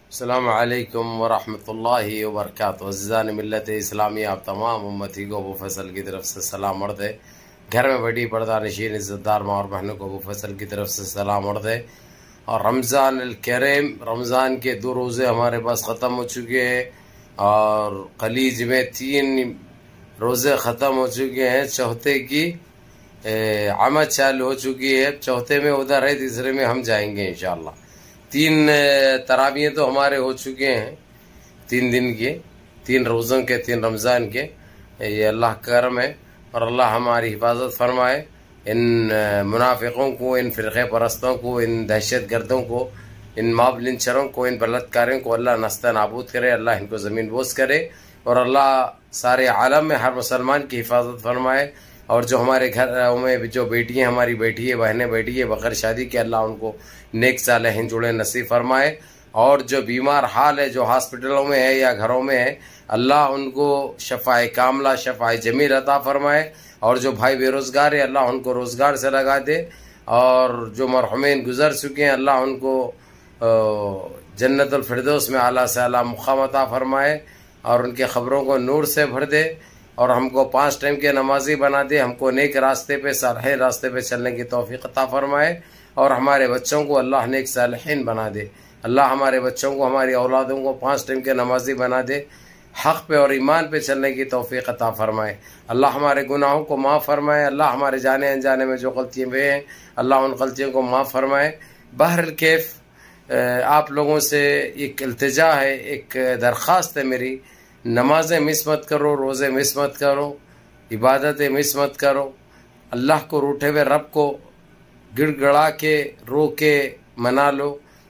अस्सलाम वालेकुम वरहमतुल्लाहि वबरकातुहू। अज़ीज़ान मिल्लत इस्लामी, आप तमाम उम्मती को अबू फैसल की तरफ से सलाम अर्ज़ है। घर में बैठी पर्दा नशीन इज़्ज़तदार माँ और बहनों को अबू फैसल की तरफ से सलाम अर्ज़ है। और रमज़ान अल करीम, रमज़ान के 2 रोज़े हमारे पास ख़त्म हो चुके हैं और खलीज में 3 रोज़े ख़त्म हो चुके हैं। चौथे की आमद चालू हो चुकी है। चौथे में उधर है, तीसरे में हम जाएंगे इंशाअल्लाह। 3 तरावियाँ तो हमारे हो चुके हैं, 3 दिन के, 3 रोज़ों के, 3 रमज़ान के। ये अल्लाह का करम है और अल्लाह हमारी हिफाजत फरमाए। इन मुनाफिकों को, इन फ़िरक़े परस्तों को, इन दहशत गर्दों को, इन मॉब लिंचरों को, इन बलात्कारियों को अल्लाह नस्ता नाबूद करे, अल्लाह इनको ज़मीन बोस करे और अल्लाह सारे आलम में हर मुसलमान की हिफाजत फरमाए। और जो हमारे घरों में जो बेटियां, हमारी बेटी है, बहनें बैठी है बग़ैर शादी के, अल्लाह उनको नेक सालेहीन जुड़े नसीब फरमाए। और जो बीमार हाल है, जो हॉस्पिटलों में है या घरों में है, अल्लाह उनको शफ़ाए कामला, शफ़ाए जमील अता फरमाए। और जो भाई बेरोज़गार है, अल्लाह उनको रोज़गार से लगा दे। और जो मरहुमीन गुज़र चुके हैं, अल्लाह उनको जन्नतुल फिरदौस में आला से आला मुक़ाम अता फरमाए और उनके ख़बरों को नूर से भर दे। और हमको 5 टाइम के नमाजी बना दे, हमको नेक रास्ते पे, सालेह रास्ते पे चलने की तौफीक अता फरमाए। और हमारे बच्चों को अल्लाह नेक सालेहीन बना दे। अल्लाह हमारे बच्चों को, हमारी औलादों को 5 टाइम के नमाजी बना दे, हक़ पे और ईमान पे चलने की तौफीक अता फरमाए। अल्लाह हमारे गुनाहों को माफ़ फरमाए। अल्लाह हमारे जाने अनजाने में जो गलतियाँ हुए हैं, अल्लाह उन गलतियों को माफ़ फरमाए। बहरहाल कैफ आप लोगों से एक इल्तिजा है, एक दरख्वास्त है मेरी, नमाज़ें मिस मत करो, रोज़े मिस मत करो, इबादतें मिस मत करो। अल्लाह को, रूठे हुए रब को गिड़गड़ा के, रो के मना लो,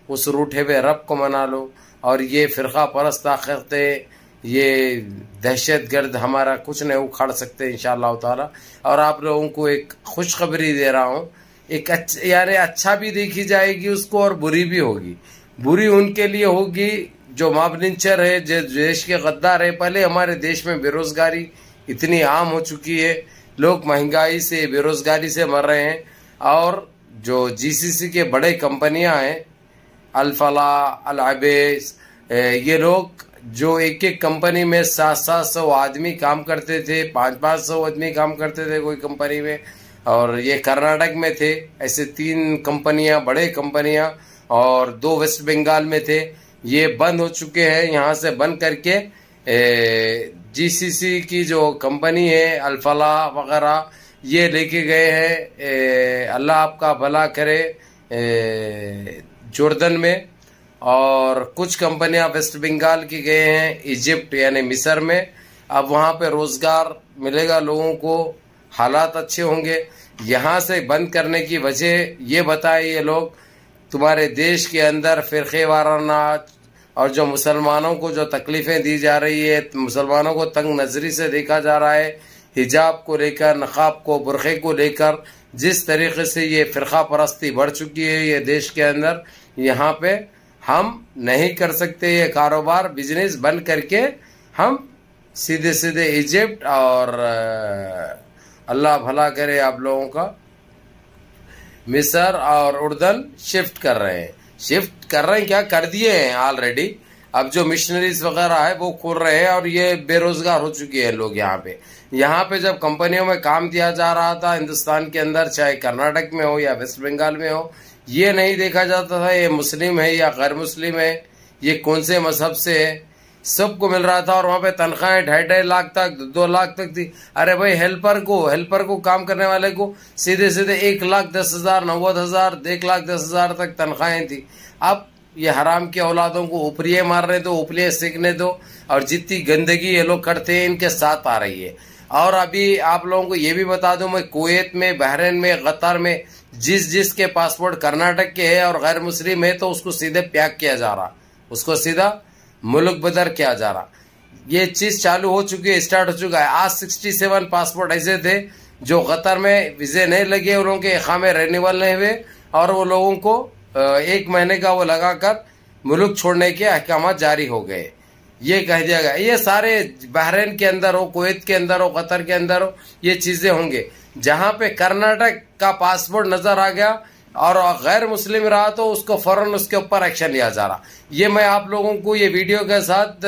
उस रूठे हुए रब को मना लो। और ये फ़िरक़ा परस्त ताक़तें, ये दहशत गर्द हमारा कुछ नहीं उखाड़ सकते इंशाअल्लाह ताला। और आप लोगों को एक खुशखबरी दे रहा हूँ, एक अच्छा भी देखी जाएगी उसको और बुरी भी होगी। बुरी उनके लिए होगी जो मॉब लिंचर है, जो देश के गद्दार है। पहले हमारे देश में बेरोज़गारी इतनी आम हो चुकी है, लोग महंगाई से, बेरोज़गारी से मर रहे हैं। और जो जीसीसी के बड़े कंपनियां हैं, अल-फला, अल-अबेस, ये लोग जो एक एक कंपनी में 700-700 आदमी काम करते थे, 500-500 आदमी काम करते थे कोई कंपनी में। और ये कर्नाटक में थे ऐसे 3 कंपनियां, बड़े कंपनियां, और 2 वेस्ट बंगाल में थे। ये बंद हो चुके हैं। यहाँ से बंद करके जीसीसी की जो कंपनी है, अल-फला वगैरह, ये लेके गए हैं, अल्लाह आपका भला करे, जॉर्डन में। और कुछ कंपनियां वेस्ट बंगाल की गए हैं इजिप्ट यानी मिस्र में। अब वहाँ पे रोज़गार मिलेगा लोगों को, हालात अच्छे होंगे। यहाँ से बंद करने की वजह ये बताए ये लोग, तुम्हारे देश के अंदर फ़िरक़े वाराना और जो मुसलमानों को जो तकलीफ़ें दी जा रही है, मुसलमानों को तंग नज़री से देखा जा रहा है, हिजाब को लेकर, नक़ाब को, बुरखे को लेकर, जिस तरीक़े से ये फ़िरक़ा परस्ती बढ़ चुकी है ये देश के अंदर, यहाँ पे हम नहीं कर सकते ये कारोबार, बिजनेस बंद करके हम सीधे सीधे इजिप्ट और अल्लाह भला करे आप लोगों का, मिस्र और उर्दन शिफ्ट कर रहे हैं। शिफ्ट कर रहे हैं क्या, कर दिए हैं ऑलरेडी। अब जो मिशनरीज वगैरह है वो खोल रहे हैं और ये बेरोजगार हो चुके हैं लोग यहाँ पे। यहाँ पे जब कंपनियों में काम दिया जा रहा था हिंदुस्तान के अंदर, चाहे कर्नाटक में हो या वेस्ट बंगाल में हो, ये नहीं देखा जाता था ये मुस्लिम है या गैर मुस्लिम है, ये कौन से मजहब से है, सबको मिल रहा था। और वहाँ पे तनख्वाहें 2.5 लाख तक, 2 लाख तक थी। अरे भाई हेल्पर को काम करने वाले को सीधे सीधे 1,10,000, 90,000, 1,10,000 तक तनख्वाहें थी। अब ये हराम के औलादों को ऊपरिये मारने दो, ऊपरिये सीखने दो, और जितनी गंदगी ये लोग करते हैं इनके साथ आ रही है। और अभी आप लोगों को ये भी बता दूं, मैं कुवैत में, बहरीन में, कतर में जिसके पासपोर्ट कर्नाटक के है और गैर मुस्लिम है, तो उसको सीधे पैक किया जा रहा, उसको सीधा मुल्क बदर किया जा रहा। ये चीज चालू हो चुकी है, स्टार्ट हो चुका है। आज 67 पासपोर्ट ऐसे थे जो कतर में वीजे नहीं लगे, उन लोगों के इकामे रिन्यूअल नहीं हुए और वो लोगों को 1 महीने का वो लगाकर मुल्क छोड़ने के अहकाम जारी हो गए। ये कह दिया गया ये सारे बहरीन के अंदर हो, कुवैत के अंदर हो, कतर के अंदर हो, ये चीजें होंगे। जहां पे कर्नाटक का पासपोर्ट नजर आ गया और गैर मुस्लिम रहा तो उसको फौरन उसके ऊपर एक्शन लिया जा रहा। ये मैं आप लोगों को ये वीडियो के साथ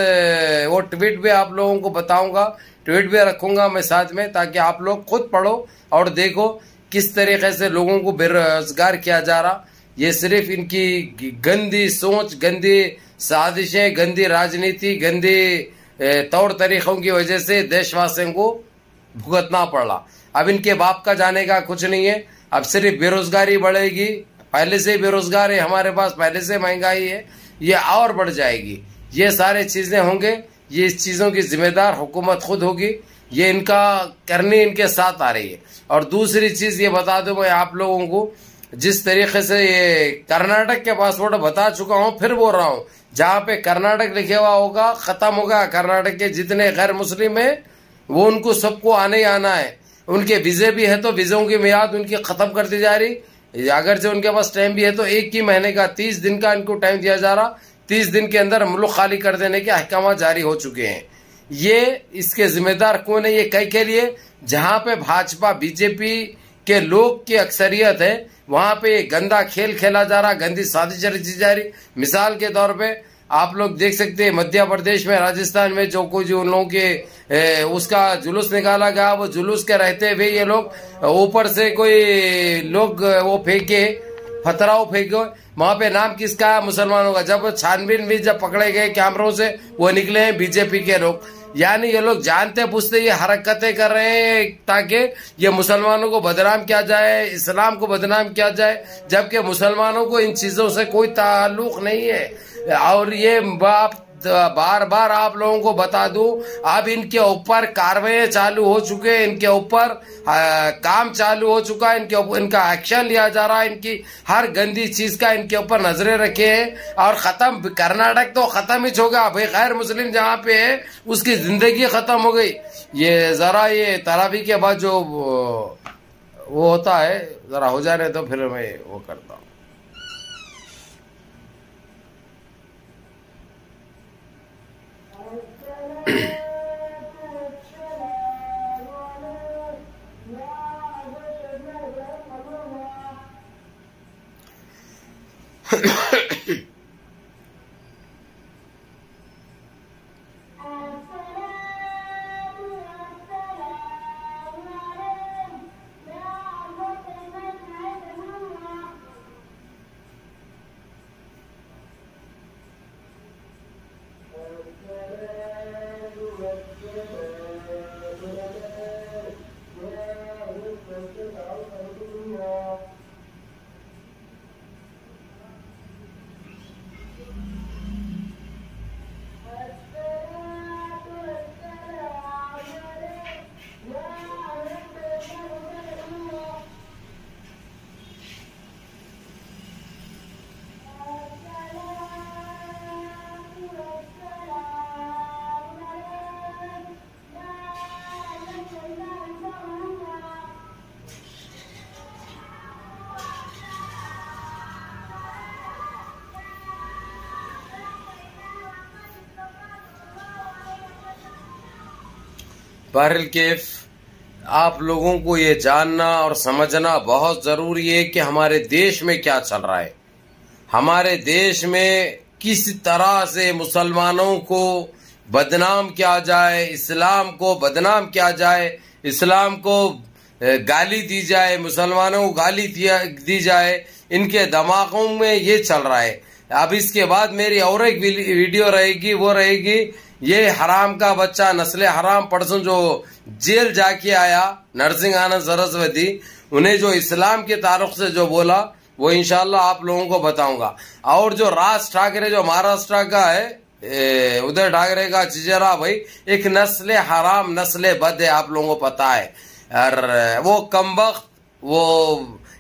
वो ट्वीट भी आप लोगों को बताऊंगा, ट्वीट भी रखूंगा मैं साथ में, ताकि आप लोग खुद पढ़ो और देखो किस तरीके से लोगों को बेरोजगार किया जा रहा। ये सिर्फ इनकी गंदी सोच, गंदी साजिशें, गंदी राजनीति, गंदी तौर तरीकों की वजह से देशवासियों को भुगतना पड़ रहा। अब इनके बाप का जाने का कुछ नहीं है, अब सिर्फ बेरोजगारी बढ़ेगी। पहले से बेरोजगार है हमारे पास, पहले से महंगाई है, ये और बढ़ जाएगी। ये सारे चीजें होंगे, ये इस चीजों की जिम्मेदार हुकूमत खुद होगी, ये इनका करनी इनके साथ आ रही है। और दूसरी चीज ये बता दूं मैं आप लोगों को, जिस तरीके से ये कर्नाटक के पासपोर्ट बता चुका हूं, फिर बोल रहा हूं, जहां पे कर्नाटक लिखे हुआ होगा खत्म होगा। कर्नाटक के जितने गैर मुस्लिम है वो उनको सबको आने ही आना है। उनके वीजे भी है तो वीजों की मियाद उनकी खत्म कर दी जा रही। अगर जो उनके पास टाइम भी है तो 1 ही महीने का 30 दिन का इनको टाइम दिया जा रहा। 30 दिन के अंदर मुल्क खाली कर देने के अहकाम जारी हो चुके हैं। ये इसके जिम्मेदार कौन है? ये कई के लिए जहां पे भाजपा बीजेपी के लोग की अक्सरियत है वहां पे गंदा खेल खेला जा रहा, गंदी साजिश रची जा रही। मिसाल के तौर पे आप लोग देख सकते हैं मध्य प्रदेश में, राजस्थान में जो कुछ उन लोगों के उसका जुलूस निकाला गया, वो जुलूस के रहते हुए ये लोग ऊपर से कोई लोग वो फेंके, पथराव फेंके, वहां पे नाम किसका? मुसलमानों का। जब छानबीन भी जब पकड़े गए कैमरों से, वो निकले हैं बीजेपी के लोग। यानी ये लोग जानते पूछते ये हरकतें कर रहे हैं ताकि ये मुसलमानों को बदनाम किया जाए, इस्लाम को बदनाम किया जाए, जबकि मुसलमानों को इन चीजों से कोई ताल्लुक नहीं है। और ये बार बार आप लोगों को बता दूं, अब इनके ऊपर कार्रवाई चालू हो चुके हैं, इनके ऊपर काम चालू हो चुका है, इनका एक्शन लिया जा रहा है। इनकी हर गंदी चीज का इनके ऊपर नजरें रखे हैं। और खत्म, कर्नाटक तो खत्म ही होगा भाई। गैर मुस्लिम जहां पे है उसकी जिंदगी खत्म हो गई। ये जरा ये तरावी के बाद जो वो होता है, जरा हो जाने तो फिर मैं वो करता हूँ। बहरहाल केफ आप लोगों को ये जानना और समझना बहुत जरूरी है कि हमारे देश में क्या चल रहा है। हमारे देश में किस तरह से मुसलमानों को बदनाम किया जाए, इस्लाम को बदनाम किया जाए, इस्लाम को गाली दी जाए, मुसलमानों को गाली दी जाए, इनके दिमागों में ये चल रहा है। अब इसके बाद मेरी और एक वीडियो रहेगी, वो रहेगी ये हराम का बच्चा नस्ले हराम परसों जो जेल जाके आया नरसिंह आनंद सरस्वती, उन्हें जो इस्लाम के तारुख से जो बोला वो इंशाल्लाह आप लोगों को बताऊंगा। और जो राज ठाकरे जो महाराष्ट्र का है, उदय ठाकरे का चिचरा भाई, एक नस्ले हराम नस्ले बद है, आप लोगों को पता है। और वो कमबख्त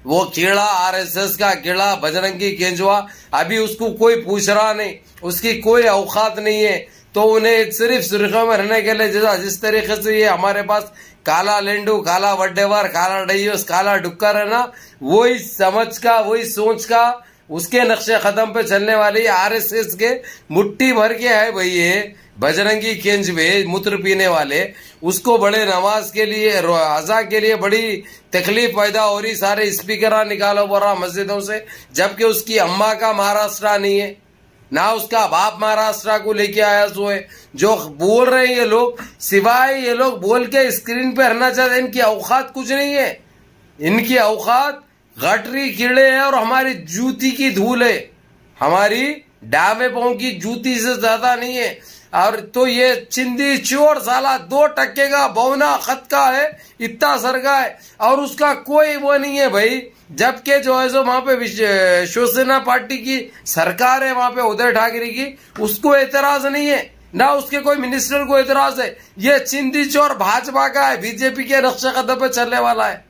वो कीड़ा, आरएसएस का कीड़ा बजरंगी केंजुआ, अभी उसको कोई पूछ रहा नहीं, उसकी कोई औकात नहीं है। तो उन्हें सिर्फ सुर्खियों में रहने के लिए जिस तरीके से ये हमारे पास काला लेंडू, काला वड्डेवर, काला डैयूस, काला डुक्कर है ना, वही समझ का, वही सोच का, उसके नक्शे कदम पे चलने वाले आरएसएस के मुट्ठी भर के है भाई ये बजरंगी केंज में मूत्र पीने वाले, उसको बड़े नमाज के लिए अज़ा के लिए बड़ी तकलीफ पैदा हो रही, सारे स्पीकर निकालो बोरा मस्जिदों से, जबकि उसकी अम्मा का महाराष्ट्र नहीं है ना उसका बाप महाराष्ट्र को लेके आया सो है। जो बोल रहे हैं ये लोग, सिवाय ये लोग बोल के स्क्रीन पे रहना चाहते हैं, इनकी औकात कुछ नहीं है। इनकी औकात गटरी कीड़े है और हमारी जूती की धूल है, हमारी डावे पांव की जूती से ज्यादा नहीं है। और तो ये चिंदी चोर साला 2% का बौना खत का है, इतना सरगा है और उसका कोई वो नहीं है भाई। जबकि जो है सो वहां पे शिवसेना पार्टी की सरकार है, वहां पे उदय ठाकरे की, उसको एतराज नहीं है ना उसके कोई मिनिस्टर को एतराज है। ये चिंदी चोर भाजपा का है, बीजेपी के नक्शे कदम पे चलने वाला है,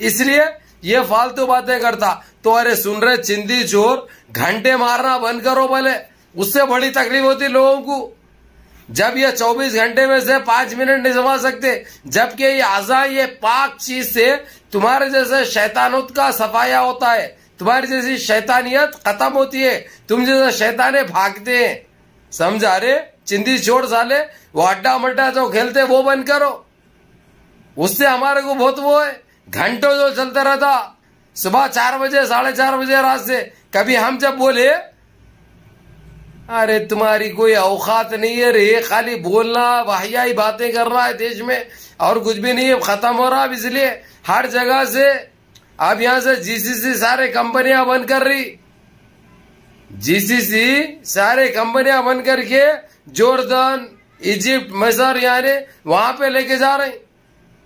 इसलिए ये फालतू बातें करता। तो अरे सुन रहे चिंदी चोर, घंटे मारना बंद करो भले, उससे बड़ी तकलीफ होती लोगों को। जब ये 24 घंटे में से 5 मिनट नहीं समझ सकते, जबकि ये आजा ये पाक चीज से तुम्हारे जैसे शैतानों का सफाया होता है, तुम्हारी जैसी शैतानियत खत्म होती है, तुम जैसे शैताने भागते हैं, समझा रे चिंदी चोर साले। वो अड्डा मड्डा जो खेलते वो बंद करो, उससे हमारे को बहुत वो है। घंटों जो चलता रहता, सुबह 4 बजे 4:30 बजे रात से, कभी हम जब बोले अरे तुम्हारी कोई औकात नहीं है रे, खाली बोलना वाहियाई बातें कर रहा है देश में और कुछ भी नहीं है, खत्म हो रहा। अब इसलिए हर जगह से अब यहां से जीसीसी सारे कंपनियां बंद कर रही, जीसीसी सारे कंपनियां बंद करके जॉर्डन इजिप्ट मिस्र यानी वहां पे लेके जा रहे,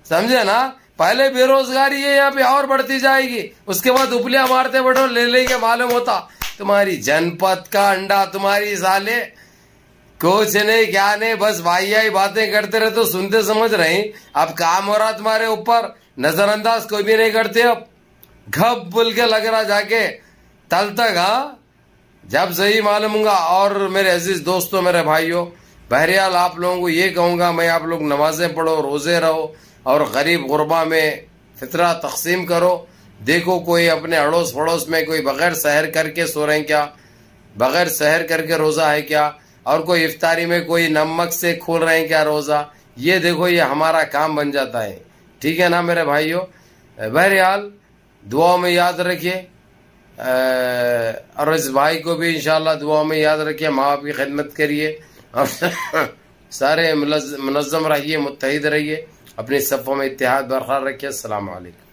समझे ना। पहले बेरोजगारी है यहाँ पे और बढ़ती जाएगी, उसके बाद उपलियां मारते बैठो ले लेके मालूम होता तुम्हारी जनपद का अंडा, तुम्हारी साले कुछ नहीं क्या नहीं, बस भाई बातें करते रहे तो सुनते समझ रहे। अब काम हो रहा तुम्हारे ऊपर, नजरअंदाज कोई भी नहीं करते, अब घप बोल के लग रहा जाके तल तक। हाँ जब सही मालूम होगा। और मेरे अजीज दोस्तों, मेरे भाइयों, बहरहाल आप लोगों को ये कहूंगा मैं, आप लोग नमाजें पढ़ो, रोजे रहो और गरीब गुरबा में फितरा तकसीम करो। देखो कोई अपने अड़ोस पड़ोस में कोई बगैर सहर करके सो रहे हैं क्या, बगैर सहर करके रोजा है क्या, और कोई इफ्तारी में कोई नमक से खोल रहे हैं क्या रोजा, ये देखो ये हमारा काम बन जाता है। ठीक है ना मेरे भाइयों। बहरहाल दुआ में याद रखिए और इस भाई को भी इंशाल्लाह दुआ में याद रखिए, माँ बाप की खिदमत करिए और सारे मुनज़्ज़म रहिए, मुत्तहिद रहिए, अपनी सफ़ों में इत्तेहाद बरकरार रखिए। अस्सलाम वालेकुम।